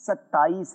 27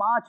5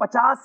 50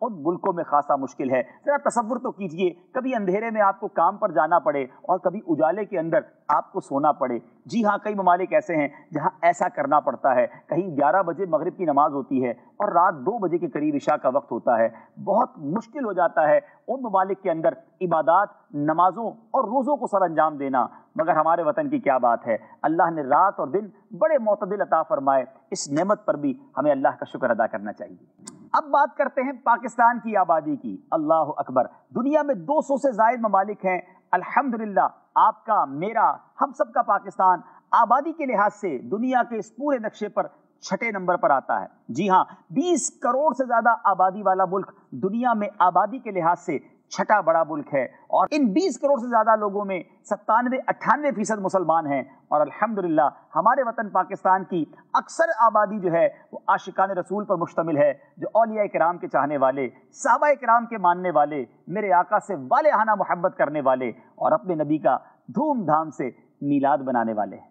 ان ملکوں میں خاصا مشکل ہے۔ ذرا تصور تو کیجئے، کبھی اندھیرے میں آپ کو کام پر جانا پڑے اور کبھی اجالے کے اندر آپ کو سونا پڑے۔ جی ہاں، کئی ممالک ایسے ہیں جہاں ایسا کرنا پڑتا ہے، کہیں 11 بجے مغرب کی نماز ہوتی ہے اور رات 2 بجے کے قریب عشاء کا وقت ہوتا ہے۔ بہت مشکل ہو جاتا ہے ان ممالک کے اندر عبادات، نمازوں اور روزوں کو سر انجام دینا، مگر ہمارے وطن کی کیا بات ہے، اللہ نے رات اور دن بڑے معتدل عطا فرمائے، اس نعمت پر بھی ہمیں اللہ کا شکر ادا کرنا چاہیے۔ اب بات کرتے ہیں پاکستان کی آبادی کی۔ اللہ اکبر، دنیا میں 200 سے زائد ممالک ہیں، الحمدللہ آپ کا، میرا، ہم سب کا پاکستان آبادی کے لحاظ سے دنیا کے اس پورے نقشے پر 6 نمبر پر آتا ہے۔ جی ہاں، 20 کروڑ سے زیادہ آبادی والا ملک، دنیا میں آبادی کے لحاظ سے 6واں بڑا ملک ہے، اور ان 20 کروڑ سے زیادہ لوگوں میں 97-98% مسلمان ہیں، اور الحمدللہ ہمارے وطن پاکستان کی اکثر آبادی جو ہے وہ عاشقان رسول پر مشتمل ہے، جو اولیاء کرام کے چاہنے والے، صحابہ کرام کے ماننے والے، میرے آقا سے والہانہ محبت کرنے والے، اور اپنے نبی کا دھوم دھام سے میلاد بنانے والے ہیں۔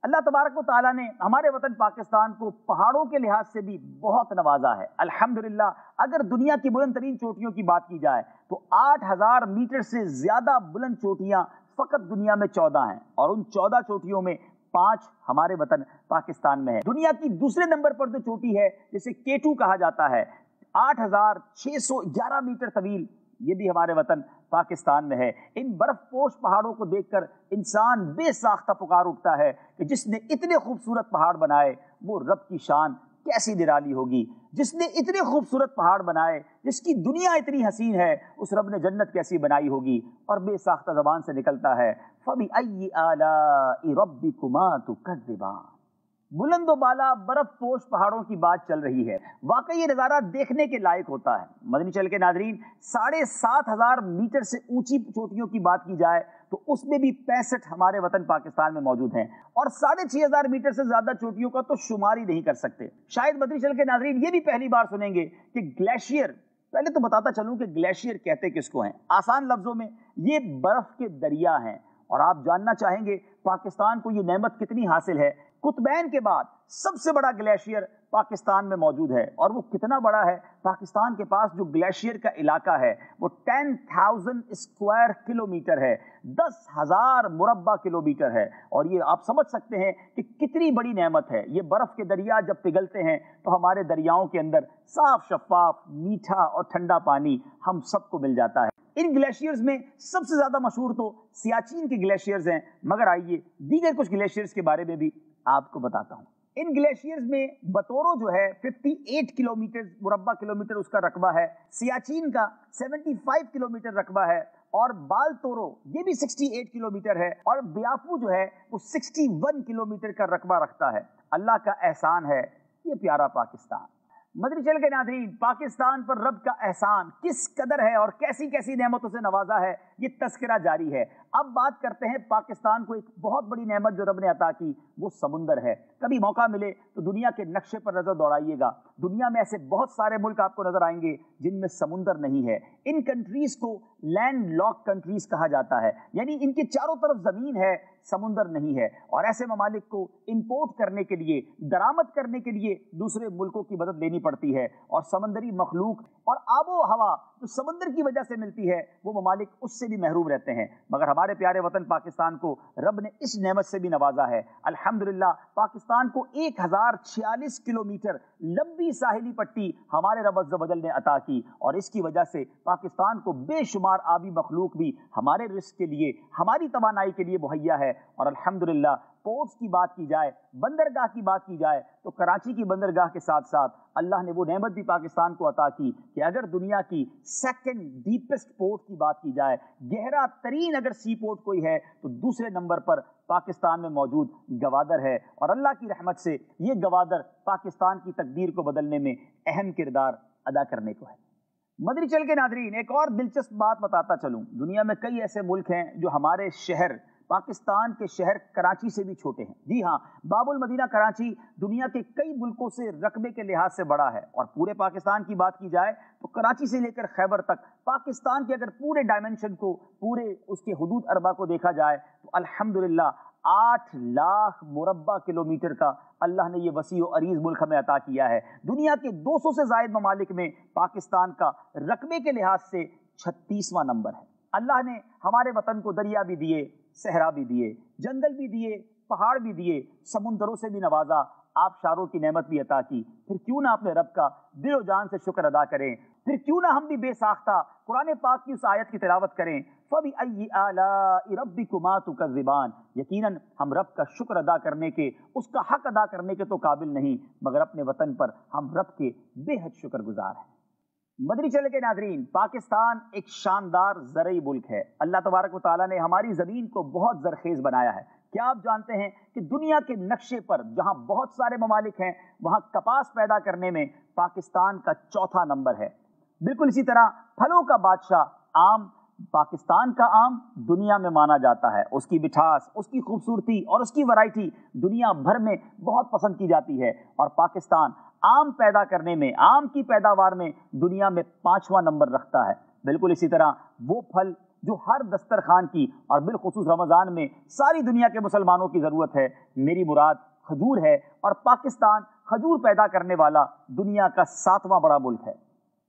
اللہ تبارک و تعالیٰ نے ہمارے وطن پاکستان کو پہاڑوں کے لحاظ سے بھی بہت نوازا ہے، الحمدللہ۔ اگر دنیا کی بلند ترین چوٹیوں کی بات کی جائے تو 8000 میٹر سے زیادہ بلند چوٹیاں فقط دنیا میں 14 ہیں، اور ان 14 چوٹیوں میں 5 ہمارے وطن پاکستان میں ہے۔ دنیا کی دوسرے نمبر پر جو چوٹی ہے جسے K2 کہا جاتا ہے، 8611 میٹر طویل، یہ بھی ہمارے وطن پاکستان میں ہے۔ ان برف پوش پہاڑوں کو دیکھ کر انسان بے ساختہ پکار اٹھتا ہے کہ جس نے اتنے خوبصورت پہاڑ بنائے وہ رب کی شان کیسی نرالی ہوگی، جس نے اتنے خوبصورت پہاڑ بنائے، جس کی دنیا اتنی حسین ہے، اس رب نے جنت کیسی بنائی ہوگی۔ اور بے ساختہ زبان سے نکلتا ہے فَبِأَيِّ آلَاءِ رَبِّكُمَا تُكَذِّبَانِ۔ بلند و بالا برف پوش پہاڑوں کی بات چل رہی ہے، واقعی یہ نظارہ دیکھنے کے لائق ہوتا ہے۔ مدنی چینل کے ناظرین، 7500 میٹر سے اونچی چوٹیوں کی بات کی جائے تو اس میں بھی 65 ہمارے وطن پاکستان میں موجود ہیں، اور 6500 میٹر سے زیادہ چوٹیوں کا تو شمار ہی نہیں کر سکتے۔ شاید مدنی چینل کے ناظرین یہ بھی پہلی بار سنیں گے کہ گلیشیئر، پہلے تو بتاتا چلوں کہ گلیشیئر کہتے کس کو ہیں۔ آسان لفظوں میں یہ برف کے دریا ہیں، اور آپ جاننا چاہیں گے پاکستان کو یہ نعمت کتنی حاصل ہے۔ قطبین کے بعد سب سے بڑا گلیشیئر پاکستان میں موجود ہے، اور وہ کتنا بڑا ہے؟ پاکستان کے پاس جو گلیشیئر کا علاقہ ہے وہ 10,000 اسکوائر کلومیٹر ہے، 10,000 مربع کلومیٹر ہے، اور یہ آپ سمجھ سکتے ہیں کہ کتنی بڑی نعمت ہے۔ یہ برف کے دریا جب پگھلتے ہیں تو ہمارے دریاؤں کے اندر صاف شفاف میٹھا اور ٹھنڈا پانی ہم سب کو مل جاتا ہے۔ ان گلیشیئرز میں سب سے زیادہ مشہور تو سیاچین کے گلیشیئرز ہیں، مگر آئیے دیگر کچھ گلیشیئرز کے بارے میں بھی آپ کو بتاتا ہوں۔ ان گلیشیئرز میں بطورو جو ہے 58 کلومیٹر مربع کلومیٹر اس کا رقبہ ہے، سیاچین کا 75 کلومیٹر رقبہ ہے، اور بالتورو یہ بھی 68 کلومیٹر ہے، اور بیافو جو ہے وہ 61 کلومیٹر کا رقبہ رکھتا ہے۔ اللہ کا احسان ہے یہ پیارا پاکستان۔ مدنی چینل کے ناظرین، پاکستان پر رب کا احسان کس قدر ہے اور کیسی کیسی نعمتوں سے نوازا ہے، یہ تذکرہ جاری ہے۔ اب بات کرتے ہیں پاکستان کو ایک بہت بڑی نعمت جو رب نے عطا کی، وہ سمندر ہے۔ کبھی موقع ملے تو دنیا کے نقشے پر نظر دوڑائیے گا، دنیا میں ایسے بہت سارے ملک آپ کو نظر آئیں گے جن میں سمندر نہیں ہے۔ ان کنٹریز کو لینڈ لاک کنٹریز کہا جاتا ہے، یعنی ان کے چاروں طرف زمین ہے، سمندر نہیں ہے، اور ایسے ممالک کو امپورٹ کرنے کے لیے، درآمد کرنے کے لیے دوسرے ملکوں کی مدد لینی پڑتی ہے، اور سمندری مخلوق اور آب و ہوا جو سمندر کی وجہ سے ملتی ہے وہ ممالک اس سے بھی محروم رہتے ہیں، مگر ہمارے پیارے وطن پاکستان کو رب نے اس نعمت سے بھی نوازا ہے۔ الحمدللہ پاکستان کو 1046 کلومیٹر لمبی ساحلی پٹی ہمارے رب عز و جل نے عطا کی، اور اس کی وجہ سے پاکستان کو بے شمار آبی مخلوق بھی ہمارے رزق کے لیے، ہماری توانائی کے لیے مہیا ہے۔ اور الحمدللہ پورٹس کی بات کی جائے، بندرگاہ کی بات کی جائے تو کراچی کی بندرگاہ کے ساتھ ساتھ اللہ نے وہ نعمت بھی پاکستان کو عطا کی کہ اگر دنیا کی سیکنڈ ڈیپسٹ پورٹ کی بات کی جائے، گہرا ترین اگر سی پورٹ کوئی ہے تو دوسرے نمبر پر پاکستان میں موجود گوادر ہے، اور اللہ کی رحمت سے یہ گوادر پاکستان کی تقدیر کو بدلنے میں اہم کردار ادا کرنے کو ہے۔ مدنی چینل کے ناظرین، ایک اور دلچسپ بات بتاتا چلوں، دنیا میں کئی ایسے ملک ہیں جو ہمارے شہر، پاکستان کے شہر کراچی سے بھی چھوٹے ہیں۔ جی ہاں، باب المدینہ کراچی دنیا کے کئی ملکوں سے رقبے کے لحاظ سے بڑا ہے، اور پورے پاکستان کی بات کی جائے تو کراچی سے لے کر خیبر تک پاکستان کے اگر پورے ڈائمنشن کو، پورے اس کے حدود اربع کو دیکھا جائے تو الحمدللہ 8 لاکھ مربع کلومیٹر کا اللہ نے یہ وسیع و عریض ملک ہمیں عطا کیا ہے۔ دنیا کے 200 سے زائد ممالک میں پاکستان کا رقبے کے لحاظ سے 36واں نمبر ہے۔ اللہ نے ہمارے وطن کو دریا بھی دیے، صحرا بھی دیے، جنگل بھی دیے، پہاڑ بھی دیے، سمندروں سے بھی نوازا، آبشاروں کی نعمت بھی عطا کی۔ پھر کیوں نہ اپنے رب کا دل و جان سے شکر ادا کریں، پھر کیوں نہ ہم بھی بے ساختہ قرآن پاک کی اس آیت کی تلاوت کریں، فَبِأَيِّ آلَاءِ رَبِّكُمَا تُكَذِّبَانِ، یقیناً ہم رب کا شکر ادا کرنے کے، اس کا حق ادا کرنے کے تو قابل نہیں، مگر اپنے وطن پر ہم رب کے بے حد شکر گزار ہیں۔ مدنی چینل کے ناظرین، پاکستان ایک شاندار زرعی ملک ہے۔ اللہ تبارک و تعالیٰ نے ہماری زمین کو بہت زرخیز بنایا ہے۔ کیا آپ جانتے ہیں کہ دنیا کے نقشے پر جہاں بہت سارے ممالک ہیں وہاں کپاس پیدا کرنے میں پاکستان کا 4تھا نمبر ہے۔ بالکل اسی طرح پھلوں کا بادشاہ آم، پاکستان کا آم دنیا میں مانا جاتا ہے۔ اس کی مٹھاس، اس کی خوبصورتی اور اس کی ورائٹی دنیا بھر میں بہت پسند کی جاتی ہے، اور پاکستان آم پیدا کرنے میں، آم کی پیداوار میں دنیا میں 5واں نمبر رکھتا ہے۔ بالکل اسی طرح وہ پھل جو ہر دسترخوان کی اور بالخصوص رمضان میں ساری دنیا کے مسلمانوں کی ضرورت ہے، میری مراد کھجور ہے، اور پاکستان کھجور پیدا کرنے والا دنیا کا 7واں بڑا ملک ہے۔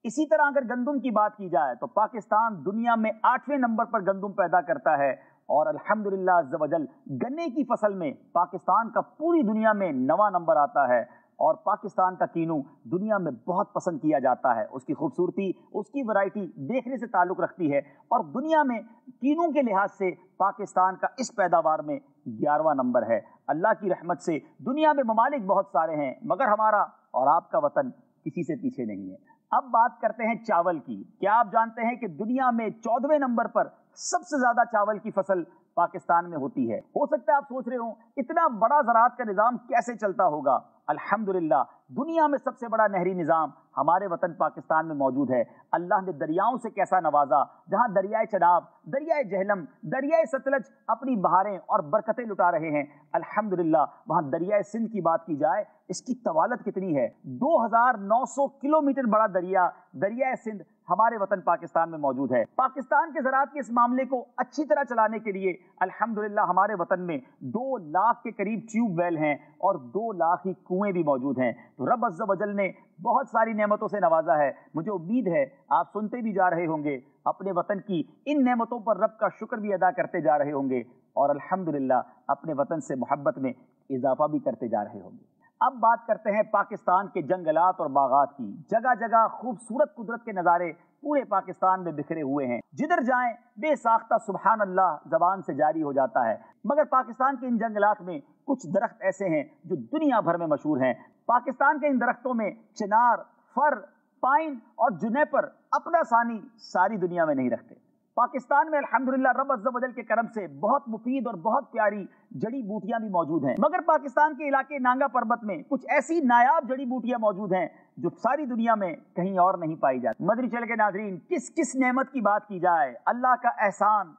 اسی طرح اگر گندم کی بات کی جائے تو پاکستان دنیا میں 8ویں نمبر پر گندم پیدا کرتا ہے، اور الحمدللہ عز و جل گنے کی فصل میں پاکستان کا پوری دنیا میں 9واں نمبر آتا ہے، اور پاکستان کا کینو دنیا میں بہت پسند کیا جاتا ہے۔ اس کی خوبصورتی، اس کی ورائٹی دیکھنے سے تعلق رکھتی ہے، اور دنیا میں کینو کے لحاظ سے پاکستان کا اس پیداوار میں 11واں نمبر ہے۔ اللہ کی رحمت سے دنیا میں ممالک بہت سارے ہیں، مگر ہمارا اور آپ کا وطن کسی سے پیچھے نہیں ہے۔ اب بات کرتے ہیں چاول کی۔ کیا آپ جانتے ہیں کہ دنیا میں 14ویں نمبر پر سب سے زیادہ چاول کی فصل پاکستان میں ہوتی ہے؟ ہو سکتا ہے آپ سوچ رہے ہوں اتنا بڑا زراعت کا نظام کیسے چلتا ہوگا؟ الحمدللہ دنیا میں سب سے بڑا نہری نظام ہمارے وطن پاکستان میں موجود ہے۔ اللہ نے دریاؤں سے کیسا نوازا، جہاں دریائے چناب، دریائے جہلم، دریائے ستلج اپنی بہاریں اور برکتیں لٹا رہے ہیں۔ الحمدللہ وہاں دریائے سندھ کی بات کی جائے، اس کی طوالت کتنی ہے، 2900 کلومیٹر بڑا دریا دریائے سندھ ہمارے وطن پاکستان میں موجود ہے۔ پاکستان کے زراعت کے اس معاملے کو اچھی طرح چلانے کے لیے الحمدللہ ہمارے وطن میں 2 لاکھ کے قریب ٹیوب ویل ہیں، اور 2 لاکھ ہی کنویں بھی موجود ہیں۔ تو رب عز و جل نے بہت ساری نعمتوں سے نوازا ہے۔ مجھے امید ہے آپ سنتے بھی جا رہے ہوں گے، اپنے وطن کی ان نعمتوں پر رب کا شکر بھی ادا کرتے جا رہے ہوں گے، اور الحمدللہ اپنے وطن سے محبت میں اضافہ بھی کرتے جا رہے ہوں گے۔ اب بات کرتے ہیں پاکستان کے جنگلات اور باغات کی۔ جگہ جگہ خوبصورت قدرت کے نظارے پورے پاکستان میں بکھرے ہوئے ہیں، جدھر جائیں بے ساختہ سبحان اللہ زبان سے جاری ہو جاتا ہے۔ مگر پاکستان کے ان جنگلات میں کچھ درخت ایسے ہیں جو دنیا بھر میں مشہور ہیں۔ پاکستان کے ان درختوں میں چنار، فر، پائن اور جونیپر اپنا ثانی ساری دنیا میں نہیں رکھتے۔ پاکستان میں الحمدللہ رب عز و جل کے کرم سے بہت مفید اور بہت پیاری جڑی بوٹیاں بھی موجود ہیں، مگر پاکستان کے علاقے نانگا پربت میں کچھ ایسی نایاب جڑی بوٹیاں موجود ہیں جو ساری دنیا میں کہیں اور نہیں پائی جاتی۔ مدنی چینل کے ناظرین، کس نعمت کی بات کی جائے، اللہ کا احسان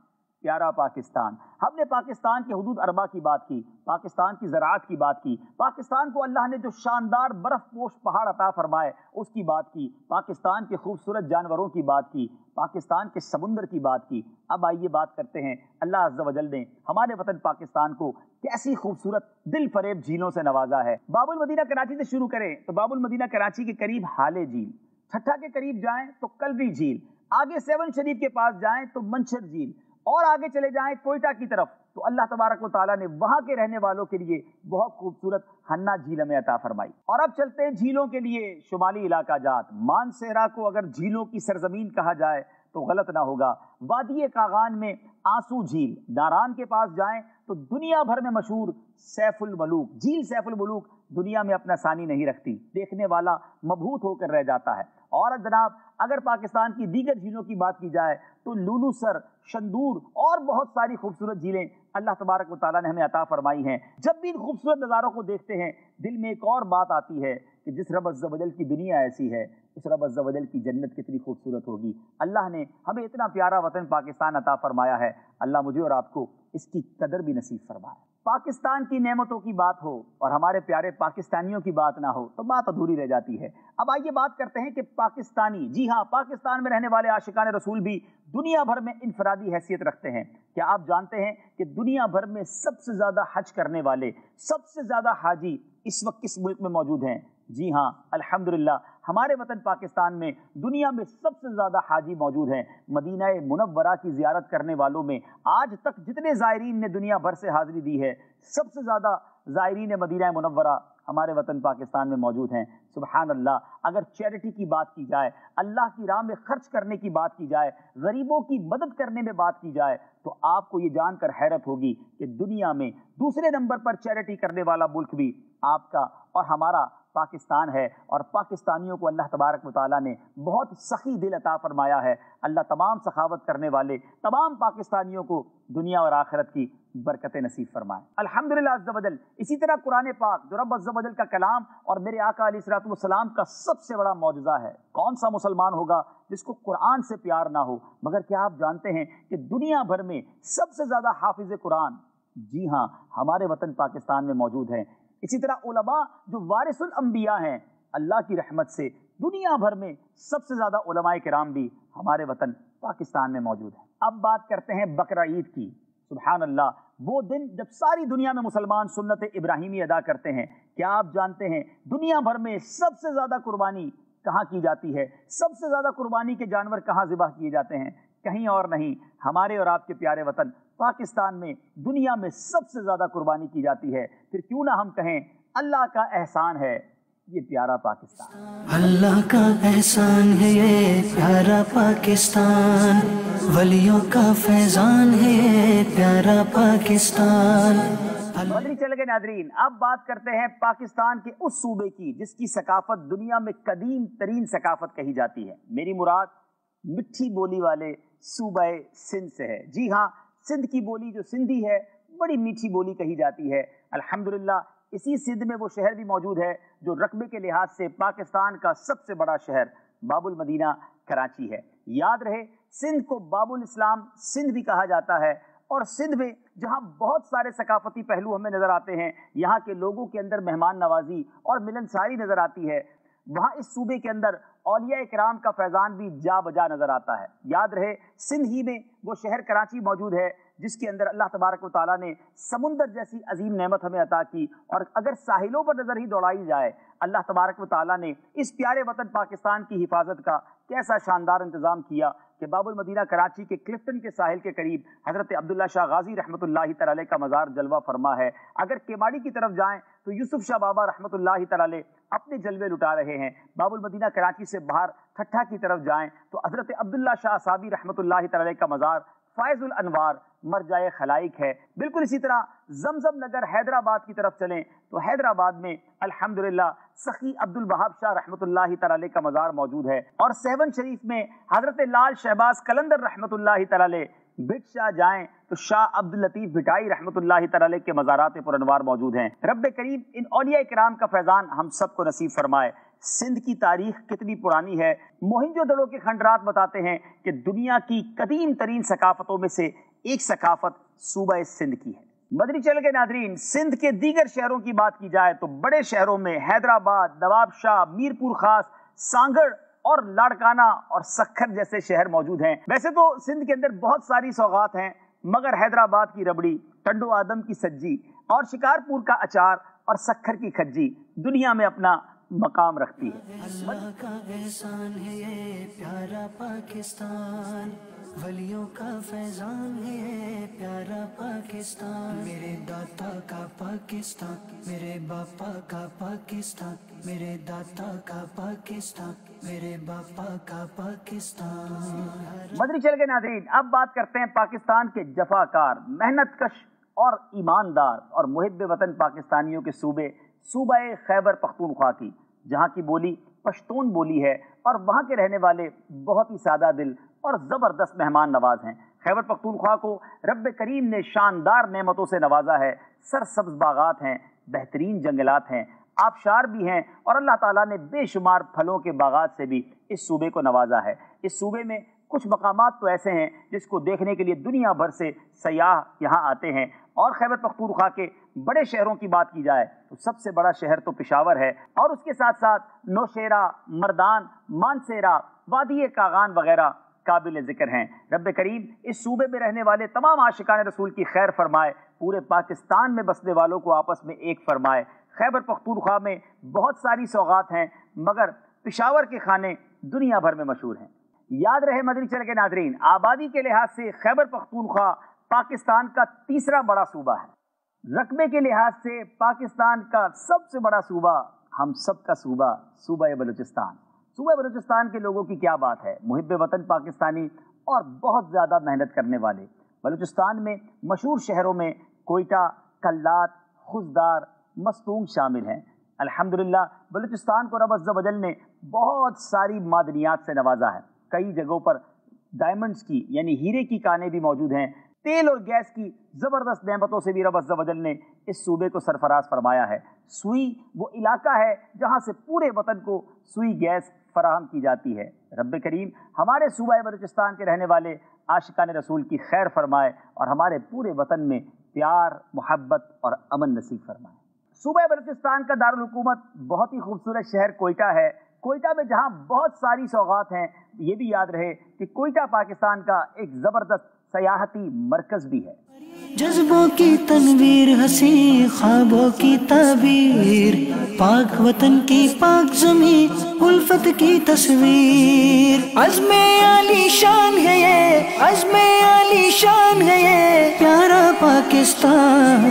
پیارا پاکستان۔ ہم نے پاکستان کے حدود اربع کی بات کی، پاکستان کی زراعت کی بات کی، پاکستان کو اللہ نے جو شاندار برف پوش پہاڑ عطا فرمائے اس کی بات کی، پاکستان کے خوبصورت جانوروں کی بات کی، پاکستان کے سمندر کی بات کی۔ اب آئیے بات کرتے ہیں اللہ عز و جل نے ہمارے وطن پاکستان کو کیسی خوبصورت دل فریب جھیلوں سے نوازا ہے۔ باب المدینہ کراچی سے شروع کریں تو باب المدینہ کراچی کے قریب ہالے جھیل، ٹھٹھا کے قریب جائیں تو کلری جھیل، آگے 7 شریف کے پاس جائیں تو منچر جھیل، اور آگے چلے جائیں کوئٹہ کی طرف تو اللہ تبارک و تعالیٰ نے وہاں کے رہنے والوں کے لیے بہت خوبصورت ہنہ جھیل ہمیں عطا فرمائی۔ اور اب چلتے ہیں جھیلوں کے لیے شمالی علاقہ جات۔ مانسہرہ کو اگر جھیلوں کی سرزمین کہا جائے تو غلط نہ ہوگا۔ وادی کاغان میں آنسو جھیل، ناران کے پاس جائیں تو دنیا بھر میں مشہور سیف الملوک جھیل، سیف الملوک دنیا میں اپنا ثانی نہیں رکھتی، دیکھنے والا مبہوت ہو کر رہ جاتا ہے۔ اور جناب اگر پاکستان کی دیگر جھیلوں کی بات کی جائے تو لولو سر، شندور اور بہت ساری خوبصورت جھیلیں اللہ تبارک و تعالیٰ نے ہمیں عطا فرمائی ہیں۔ جب بھی ان خوبصورت نظاروں کو دیکھتے ہیں دل میں ایک اور بات آتی ہے کہ جس رب عز و جل کی دنیا ایسی ہے، اس رب عز و جل کی جنت کتنی خوبصورت ہوگی۔ اللہ نے ہمیں اتنا پیارا وطن پاکستان عطا فرمایا ہے، اللہ مجھے اور آپ کو اس کی قدر بھی نصیب فرمائے۔ پاکستان کی نعمتوں کی بات ہو اور ہمارے پیارے پاکستانیوں کی بات نہ ہو تو بات ادھوری رہ جاتی ہے۔ اب آئیے بات کرتے ہیں کہ پاکستانی، جی ہاں، پاکستان میں رہنے والے عاشقان رسول بھی دنیا بھر میں انفرادی حیثیت رکھتے ہیں۔ کیا آپ جانتے ہیں کہ دنیا بھر میں سب سے زیادہ حج کرنے والے، سب سے زیادہ حاجی اس وقت کس ملک میں موجود ہیں؟ جی ہاں الحمدللہ ہمارے وطن پاکستان میں دنیا میں سب سے زیادہ حاجی موجود ہیں۔ مدینہ منورہ کی زیارت کرنے والوں میں آج تک جتنے زائرین نے دنیا بھر سے حاضری دی ہے، سب سے زیادہ زائرین مدینہ منورہ ہمارے وطن پاکستان میں موجود ہیں۔ سبحان اللہ، اگر چیریٹی کی بات کی جائے، اللہ کی راہ میں خرچ کرنے کی بات کی جائے، غریبوں کی مدد کرنے میں بات کی جائے، تو آپ کو یہ جان کر حیرت ہوگی کہ دنیا میں دوسرے نمبر پر چیریٹی کرنے والا ملک بھی آپ کا اور ہمارا پاکستان ہے، اور پاکستانیوں کو اللہ تبارک و تعالیٰ نے بہت سخی دل عطا فرمایا ہے۔ اللہ تمام سخاوت کرنے والے تمام پاکستانیوں کو دنیا اور آخرت کی برکت نصیب فرمائے۔ الحمدللہ عز و جل۔ اسی طرح قرآن پاک جو رب عز و جل کا کلام اور میرے آقا علیہ الصلوۃ والسلام کا سب سے بڑا معجزہ ہے۔ کون سا مسلمان ہوگا جس کو قرآن سے پیار نہ ہو؟ مگر کیا آپ جانتے ہیں کہ دنیا بھر میں سب سے زیادہ حافظ قرآن جی ہاں ہمارے وطن پاکستان میں موجود ہیں۔ اسی طرح علماء جو وارث الانبیاء ہیں، اللہ کی رحمت سے دنیا بھر میں سب سے زیادہ علماء کرام بھی ہمارے وطن پاکستان میں موجود ہیں۔ اب بات کرتے ہیں بقرہ عید کی۔ سبحان اللہ، وہ دن جب ساری دنیا میں مسلمان سنت ابراہیمی ادا کرتے ہیں۔ کیا آپ جانتے ہیں دنیا بھر میں سب سے زیادہ قربانی کہاں کی جاتی ہے؟ سب سے زیادہ قربانی کے جانور کہاں ذبح کیے جاتے ہیں؟ کہیں اور نہیں، ہمارے اور آپ کے پیارے وطن پاکستان میں دنیا میں سب سے زیادہ قربانی کی جاتی ہے۔ پھر کیوں نہ ہم کہیں اللہ کا احسان ہے یہ پیارا پاکستان۔ اللہ کا احسان ہے یہ پیارا پاکستان، ولیوں کا فیضان ہے یہ پیارا پاکستان۔ مدنی چل کے ناظرین، اب بات کرتے ہیں پاکستان کے اس صوبے کی جس کی ثقافت دنیا میں قدیم ترین ثقافت کہی جاتی ہے۔ میری مراد مٹھی بولی والے صوبہ سندھ سے ہے۔ جی ہاں، سندھ کی بولی جو سندھی ہے بڑی میٹھی بولی کہی جاتی ہے۔ الحمدللہ اسی سندھ میں وہ شہر بھی موجود ہے جو رقبے کے لحاظ سے پاکستان کا سب سے بڑا شہر باب المدینہ کراچی ہے۔ یاد رہے سندھ کو باب الاسلام سندھ بھی کہا جاتا ہے، اور سندھ میں جہاں بہت سارے ثقافتی پہلو ہمیں نظر آتے ہیں، یہاں کے لوگوں کے اندر مہمان نوازی اور ملنساری نظر آتی ہے، وہاں اس صوبے کے اندر اولیاء اکرام کا فیضان بھی جا بجا نظر آتا ہے۔ یاد رہے سندھ ہی میں وہ شہر کراچی موجود ہے جس کے اندر اللہ تبارک و تعالیٰ نے سمندر جیسی عظیم نعمت ہمیں عطا کی، اور اگر ساحلوں پر نظر ہی دوڑائی جائے، اللہ تبارک و تعالیٰ نے اس پیارے وطن پاکستان کی حفاظت کا کیسا شاندار انتظام کیا کہ باب المدینہ کراچی کے کلفٹن کے ساحل کے قریب حضرت عبداللہ شاہ غازی رحمۃ اللہ تعالی کا مزار جلوہ فرما ہے۔ اگر کیماڑی کی طرف جائیں تو یوسف شاہ بابا رحمۃ اللہ تعالی اپنے جلوے لٹا رہے ہیں۔ باب المدینہ کراچی سے باہر ٹھٹھا کی طرف جائیں تو حضرت عبداللہ شاہ صابی رحمۃ اللہ تعالی کا مزار فائز الانوار مرجع خلائق ہے۔ بالکل اسی طرح زمزم نگر حیدرآباد کی طرف چلیں تو حیدرآباد میں الحمدللہ سخی عبد الوہاب شاہ رحمۃ اللہ تعالی کا مزار موجود ہے، اور سیون شریف میں حضرت لال شہباز قلندر رحمۃ اللہ تعالی، بٹ شاہ جائیں تو شاہ عبد اللطیف بھٹائی رحمۃ اللہ تعالی کے مزارات پر انوار موجود ہیں۔ رب کریم ان اولیاء کرام کا فیضان ہم سب کو نصیب فرمائے۔ سندھ کی تاریخ کتنی پرانی ہے، موہنجو دڑو کے کھنڈرات بتاتے ہیں کہ دنیا کی قدیم ترین ثقافتوں میں سے ایک ثقافت صوبہ سندھ کی ہے۔ مدنی چینل کے ناظرین، سندھ کے دیگر شہروں کی بات کی جائے تو بڑے شہروں میں حیدرآباد، نواب شاہ، میر پور خاص، سانگڑ اور لاڑکانہ اور سکھر جیسے شہر موجود ہیں۔ ویسے تو سندھ کے اندر بہت ساری سوغات ہیں، مگر حیدرآباد کی ربڑی، ٹنڈو آدم کی سجی اور شکارپور کا اچار اور سکھر کی کھجی دنیا میں اپنا مقام رکھتی ہے۔ اللہ کا احسان ہے یہ پیارا پاکستان، ولیوں کا فیضان ہے یہ پیارا پاکستان، میرے داتا کا پاکستان، میرے باپا کا پاکستان، میرے داتا کا پاکستان، میرے باپا کا پاکستان۔ مدنی چینل کے ناظرین، اب بات کرتے ہیں پاکستان کے جفاکار، محنت کش اور ایماندار اور محب وطن پاکستانیوں کے صوبہ خیبر پختونخوا کی، جہاں کی بولی پشتون بولی ہے اور وہاں کے رہنے والے بہت ہی سادہ دل اور زبردست مہمان نواز ہیں۔ خیبر پختونخوا کو رب کریم نے شاندار نعمتوں سے نوازا ہے، سرسبز باغات ہیں، بہترین جنگلات ہیں، آبشار بھی ہیں، اور اللہ تعالیٰ نے بے شمار پھلوں کے باغات سے بھی اس صوبے کو نوازا ہے۔ اس صوبے میں کچھ مقامات تو ایسے ہیں جس کو دیکھنے کے لیے دنیا بھر سے سیاح یہاں آتے ہیں، اور خیبر پختونخوا کے بڑے شہروں کی بات کی جائے تو سب سے بڑا شہر تو پشاور ہے، اور اس کے ساتھ ساتھ نوشیرہ، مردان، مانسیرہ، وادی کاغان وغیرہ قابل ذکر ہیں۔ رب کریم اس صوبے میں رہنے والے تمام عاشقان رسول کی خیر فرمائے، پورے پاکستان میں بسنے والوں کو آپس میں ایک فرمائے، خیبر پختونخوا میں بہت ساری سوغات ہیں، مگر پشاور کے کھانے دنیا بھر میں مشہور ہیں۔ یاد رہے مدنی چینل کے ناظرین، آبادی کے لحاظ سے خیبر پختونخوا پاکستان کا تیسرا بڑا صوبہ ہے۔ رقبے کے لحاظ سے پاکستان کا سب سے بڑا صوبہ، ہم سب کا صوبہ، صوبہ بلوچستان۔ صوبہ بلوچستان کے لوگوں کی کیا بات ہے، محب وطن پاکستانی اور بہت زیادہ محنت کرنے والے۔ بلوچستان میں مشہور شہروں میں کوئٹہ، کلات، خزدار، مستونگ شامل ہیں۔ الحمدللہ بلوچستان کو رب عز و جل نے بہت ساری معدنیات سے نوازا ہے۔ کئی جگہوں پر ڈائمنڈز کی یعنی ہیرے کی کانیں بھی موجود ہیں۔ تیل اور گیس کی زبردست نعمتوں سے بھی رب عز و جل نے اس صوبے کو سرفراز فرمایا ہے۔ سوئی وہ علاقہ ہے جہاں سے پورے وطن کو سوئی گیس فراہم کی جاتی ہے۔ رب کریم ہمارے صوبہ بلوچستان کے رہنے والے عاشقان رسول کی خیر فرمائے اور ہمارے پورے وطن میں پیار، محبت اور امن نصیب فرمائے۔ صوبہ بلوچستان کا دارالحکومت بہت ہی خوبصورت شہر کوئٹہ ہے۔ کوئٹہ میں جہاں بہت ساری سوغات ہیں، یہ بھی یاد رہے کہ کوئٹہ پاکستان کا ایک زبردست سیاحتی مرکز بھی ہے۔ جذبوں کی تنویر، ہنسی خوابوں کی تعبیر، پاک وطن کی پاک زمین، الفت کی تصویر، عزم عالی شان ہے یہ، عزم عالی شان ہے یہ پیارا پاکستان،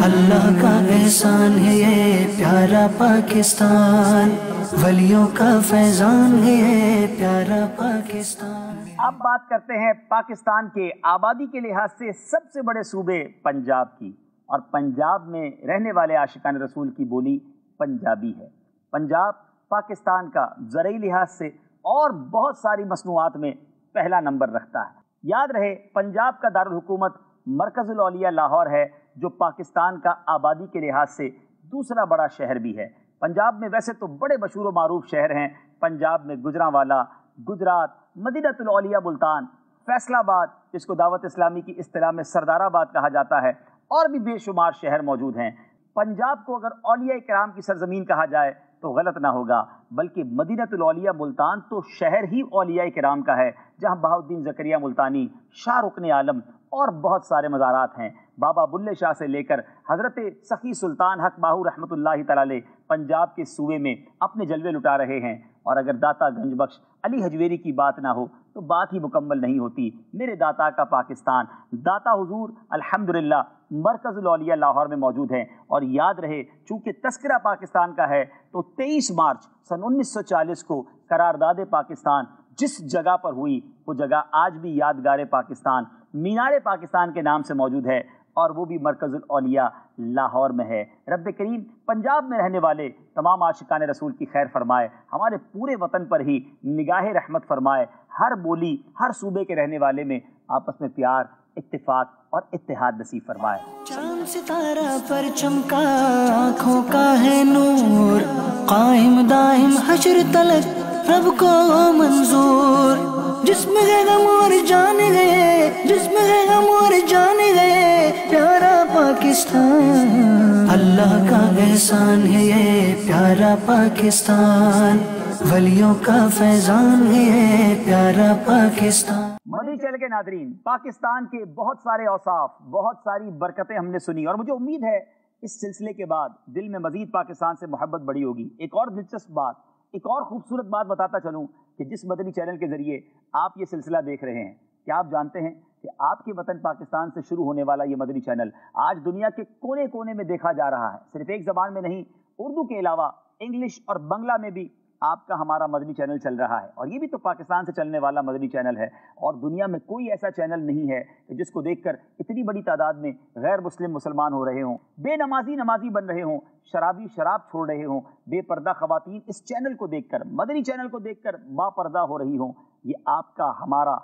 اللہ کا احسان ہے یہ پیارا پاکستان، ولیوں کا فیضان ہے یہ پیارا پاکستان۔ اب بات کرتے ہیں پاکستان کے آبادی کے لحاظ سے سب سے بڑے صوبے پنجاب کی، اور پنجاب میں رہنے والے عاشقان رسول کی بولی پنجابی ہے۔ پنجاب پاکستان کا زرعی لحاظ سے اور بہت ساری مصنوعات میں پہلا نمبر رکھتا ہے۔ یاد رہے پنجاب کا دارالحکومت مرکز الاولیاء لاہور ہے، جو پاکستان کا آبادی کے لحاظ سے دوسرا بڑا شہر بھی ہے۔ پنجاب میں ویسے تو بڑے مشہور و معروف شہر ہیں۔ پنجاب میں گجرانوالا، گجرات، مدینہ الاولیاء ملتان، فیصل آباد جس کو دعوت اسلامی کی اصطلاح میں سردار آباد کہا جاتا ہے، اور بھی بے شمار شہر موجود ہیں۔ پنجاب کو اگر اولیاء کرام کی سرزمین کہا جائے تو غلط نہ ہوگا، بلکہ مدینہ الاولیاء ملتان تو شہر ہی اولیاء کرام کا ہے، جہاں بہاؤالدین زکریا ملتانی، شاہ رکن عالم اور بہت سارے مزارات ہیں۔ بابا بلے شاہ سے لے کر حضرت سخی سلطان حق باہو رحمۃ اللہ تعالی پنجاب کے صوبے میں اپنے جلوے لٹا رہے ہیں، اور اگر داتا گنج بخش علی حجویری کی بات نہ ہو تو بات ہی مکمل نہیں ہوتی۔ میرے داتا کا پاکستان، داتا حضور الحمدللہ مرکز الاولیاء لاہور میں موجود ہیں۔ اور یاد رہے چونکہ تذکرہ پاکستان کا ہے تو 23 مارچ سن 1940 کو قرارداد پاکستان جس جگہ پر ہوئی، وہ جگہ آج بھی یادگار پاکستان، مینار پاکستان کے نام سے موجود ہے، اور وہ بھی مرکز الاولیاء لاہور میں ہے۔ رب کریم پنجاب میں رہنے والے تمام عاشقان رسول کی خیر فرمائے، ہمارے پورے وطن پر ہی نگاہ رحمت فرمائے، ہر بولی، ہر صوبے کے رہنے والے میں آپس میں پیار، اتفاق اور اتحاد نصیب فرمائے۔ چاند ستارہ پر چمکا آنکھوں کا ہے نور، قائم دائم حشر تلک رب کو منظور، جسم ہے غم اور جان گئے، جسم ہے غم اور جان گئے پیارا پاکستان، اللہ کا احسان ہے یہ پیارا پاکستان، ولیوں کا فیضان ہے یہ پیارا پاکستان۔ مدنی چینل کے ناظرین، پاکستان کے بہت سارے اوصاف، بہت ساری برکتیں ہم نے سنی، اور مجھے امید ہے اس سلسلے کے بعد دل میں مزید پاکستان سے محبت بڑی ہوگی۔ ایک اور دلچسپ بات، ایک اور خوبصورت بات بتاتا چلوں کہ جس مدنی چینل کے ذریعے آپ یہ سلسلہ دیکھ رہے ہیں، کیا آپ جانتے ہیں کہ آپ کے وطن پاکستان سے شروع ہونے والا یہ مدنی چینل آج دنیا کے کونے کونے میں دیکھا جا رہا ہے۔ صرف ایک زبان میں نہیں، اردو کے علاوہ انگلش اور بنگلہ میں بھی آپ کا ہمارا مدنی چینل چل رہا ہے، اور یہ بھی تو پاکستان سے چلنے والا مدنی چینل ہے، اور دنیا میں کوئی ایسا چینل نہیں ہے کہ جس کو دیکھ کر اتنی بڑی تعداد میں غیر مسلم مسلمان ہو رہے ہوں، بے نمازی نمازی بن رہے ہوں، شرابی شراب چھوڑ رہے ہوں، بے پردہ خواتین اس چینل کو دیکھ کر، مدنی چینل کو دیکھ کر با پردہ ہو رہی ہوں۔ یہ آپ کا،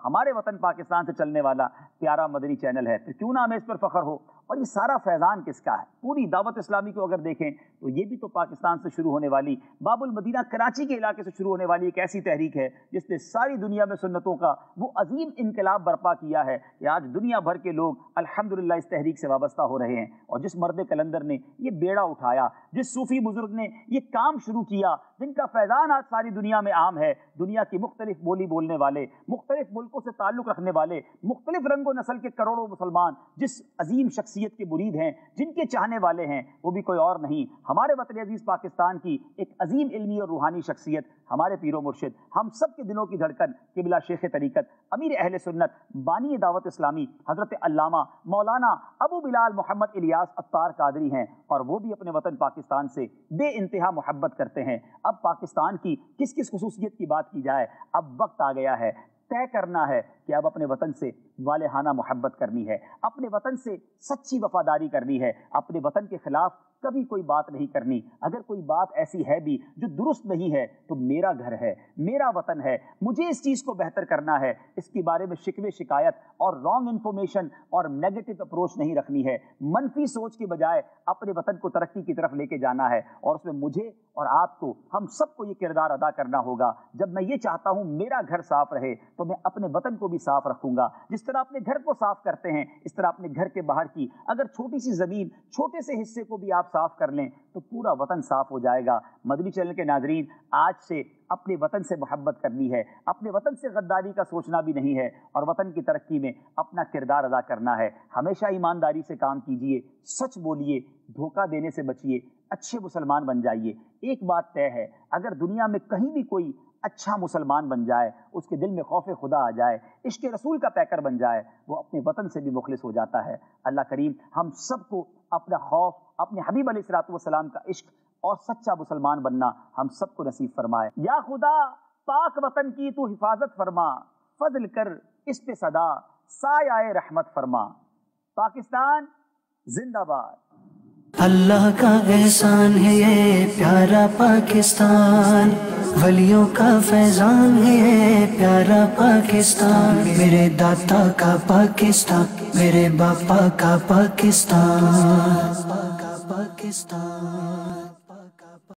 ہمارے وطن پاکستان سے چلنے والا پیارا مدنی چینل ہے، تو کیوں نہ ہمیں اس پر فخر ہو۔ اور یہ سارا فیضان کس کا ہے؟ پوری دعوت اسلامی کو اگر دیکھیں تو یہ بھی تو پاکستان سے شروع ہونے والی، باب المدینہ کراچی کے علاقے سے شروع ہونے والی ایک ایسی تحریک ہے جس نے ساری دنیا میں سنتوں کا وہ عظیم انقلاب برپا کیا ہے کہ آج دنیا بھر کے لوگ الحمدللہ اس تحریک سے وابستہ ہو رہے ہیں۔ اور جس مرد کلندر نے یہ بیڑا اٹھایا، گیا، جس صوفی بزرگ نے یہ کام شروع کیا، جن کا فیضان آج ساری دنیا میں عام ہے، دنیا کی مختلف بولی بولنے والے، مختلف ملکوں سے تعلق رکھنے والے، مختلف رنگ و نسل کے کروڑوں مسلمان جس عظیم شخصیت کے مرید ہیں، جن کے چاہنے والے ہیں، وہ بھی کوئی اور نہیں، ہمارے وطن عزیز پاکستان کی ایک عظیم علمی اور روحانی شخصیت، ہمارے پیر و مرشد، ہم سب کے دلوں کی دھڑکن، قبلہ شیخ طریقت، امیر اہل سنت، بانی دعوت اسلامی، حضرت علامہ مولانا ابو بلال محمد الیاس عطار قادری ہیں، اور وہ بھی اپنے وطن پاکستان سے بے انتہا محبت کرتے ہیں۔ اب پاکستان کی کس کس خصوصیت کی بات کی جائے، اب وقت آ گیا ہے، طے کرنا ہے کہ اب اپنے وطن سے والہانہ محبت کرنی ہے، اپنے وطن سے سچی وفاداری کرنی ہے، اپنے وطن کے خلاف کبھی کوئی بات نہیں کرنی۔ اگر کوئی بات ایسی ہے بھی جو درست نہیں ہے تو میرا گھر ہے، میرا وطن ہے، مجھے اس چیز کو بہتر کرنا ہے، اس کے بارے میں شکوے شکایت اور رانگ انفارمیشن اور نیگیٹو اپروچ نہیں رکھنی ہے، منفی سوچ کے بجائے اپنے وطن کو ترقی کی طرف لے کے جانا ہے، اور اس میں مجھے اور آپ کو، ہم سب کو یہ کردار ادا کرنا ہوگا۔ جب میں یہ چاہتا ہوں میرا گھر صاف رہے تو میں اپنے وطن کو بھی صاف رکھوں گا۔ جس طرح اپنے گھر کو صاف کرتے ہیں، اس طرح اپنے گھر کے باہر کی اگر چھوٹی سی زمین، چھوٹے سے حصے کو بھی آپ صاف کر لیں تو پورا وطن صاف ہو جائے گا۔ مدنی چینل کے ناظرین، آج سے اپنے وطن سے محبت کرنی ہے، اپنے وطن سے غداری کا سوچنا بھی نہیں ہے، اور وطن کی ترقی میں اپنا کردار ادا کرنا ہے۔ ہمیشہ ایمانداری سے کام کیجئے، سچ بولیے، دھوکہ دینے سے بچیے، اچھے مسلمان بن جائیے۔ ایک بات طے ہے، اگر دنیا میں کہیں بھی کوئی اچھا مسلمان بن جائے، اس کے دل میں خوف خدا آ جائے، عشق رسول کا پیکر بن جائے، وہ اپنے وطن سے بھی مخلص ہو جاتا ہے۔ اللہ کریم ہم سب کو اپنا خوف، اپنے حبیب علیہ الصلوۃ والسلام کا عشق اور سچا مسلمان بننا ہم سب کو نصیب فرمائے۔ یا خدا پاک وطن کی تو حفاظت فرما، فضل کر اس پہ صدا سایہ رحمت فرما۔ پاکستان زندہ باد۔ اللہ کا احسان ہے یہ پیارا پاکستان، ولیوں کا فیضان ہے یہ پیارا پاکستان، میرے داتا کا پاکستان، میرے باپا کا پاکستان۔